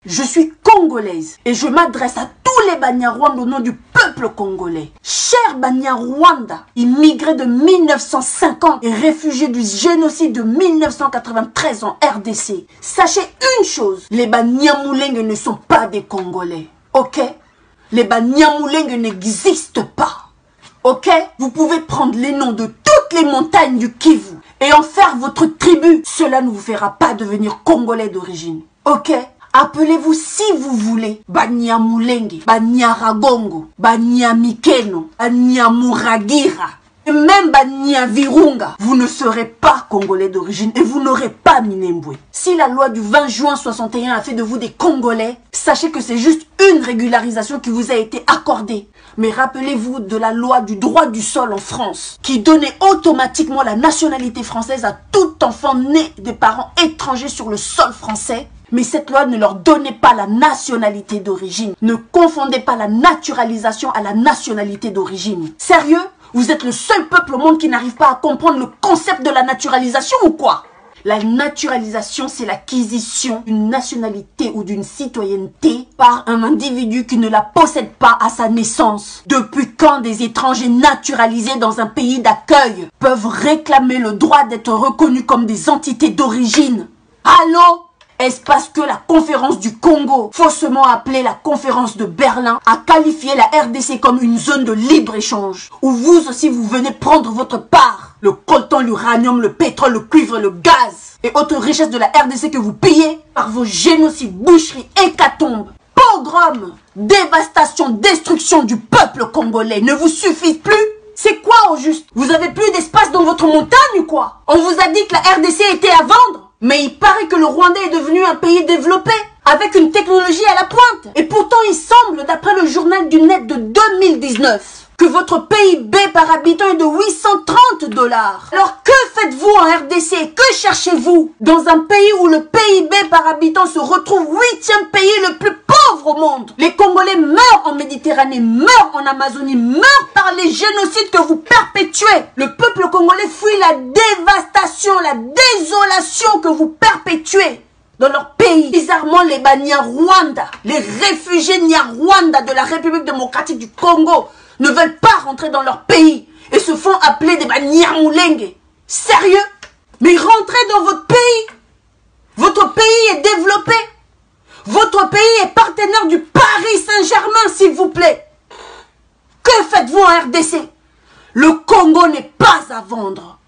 Je suis congolaise et je m'adresse à tous les Banyarwanda au nom du peuple congolais. Chers Banyarwanda, immigrés de 1950 et réfugiés du génocide de 1993 en RDC, sachez une chose, les Banyamulenge ne sont pas des Congolais, ok? Les Banyamulenge n'existent pas, ok? Vous pouvez prendre les noms de toutes les montagnes du Kivu et en faire votre tribu. Cela ne vous fera pas devenir Congolais d'origine, ok? Appelez-vous si vous voulez Banyamulenge, Banyaragongo, Banyamikeno, Banyamuragira, et même Banyavirunga. Vous ne serez pas Congolais d'origine et vous n'aurez pas Minembwe. Si la loi du 20 juin 61 a fait de vous des Congolais, sachez que c'est juste une régularisation qui vous a été accordée. Mais rappelez-vous de la loi du droit du sol en France, qui donnait automatiquement la nationalité française à tout enfant né des parents étrangers sur le sol français. Mais cette loi ne leur donnait pas la nationalité d'origine. Ne confondez pas la naturalisation à la nationalité d'origine. Sérieux? Vous êtes le seul peuple au monde qui n'arrive pas à comprendre le concept de la naturalisation ou quoi? La naturalisation, c'est l'acquisition d'une nationalité ou d'une citoyenneté par un individu qui ne la possède pas à sa naissance. Depuis quand des étrangers naturalisés dans un pays d'accueil peuvent réclamer le droit d'être reconnus comme des entités d'origine? Allô? Est-ce parce que la conférence du Congo, faussement appelée la conférence de Berlin, a qualifié la RDC comme une zone de libre-échange, où vous aussi vous venez prendre votre part? Le coltan, l'uranium, le pétrole, le cuivre, le gaz et autres richesses de la RDC que vous pillez par vos génocides, boucheries, hécatombes, pogroms, dévastation, destruction du peuple congolais ne vous suffisent plus? C'est quoi au juste? Vous avez plus d'espace dans votre montagne ou quoi? On vous a dit que la RDC était à vendre? Mais il paraît que le Rwanda est devenu un pays développé, avec une technologie à la pointe. Et pourtant, il semble, d'après le journal du net de 2019, que votre PIB par habitant est de 830 $. Alors que faites-vous en RDC? Que cherchez-vous dans un pays où le PIB par habitant se retrouve 8e pays le plus pauvre au monde? Les Congolais meurent en Méditerranée, meurent en Amazonie, meurent par les génocides que vous perpétuez. Le peuple congolais fuit la dévastation, la désolation que vous perpétuez dans leur pays. Bizarrement, les Banyarwanda, les réfugiés Nyarwanda de la République démocratique du Congo ne veulent pas rentrer dans leur pays et se font appeler des Banyamulenge. Sérieux? Mais rentrez dans votre pays. Votre pays est développé. Votre pays est partenaire du Paris Saint-Germain, s'il vous plaît. Que faites-vous en RDC? Le Congo n'est pas à vendre.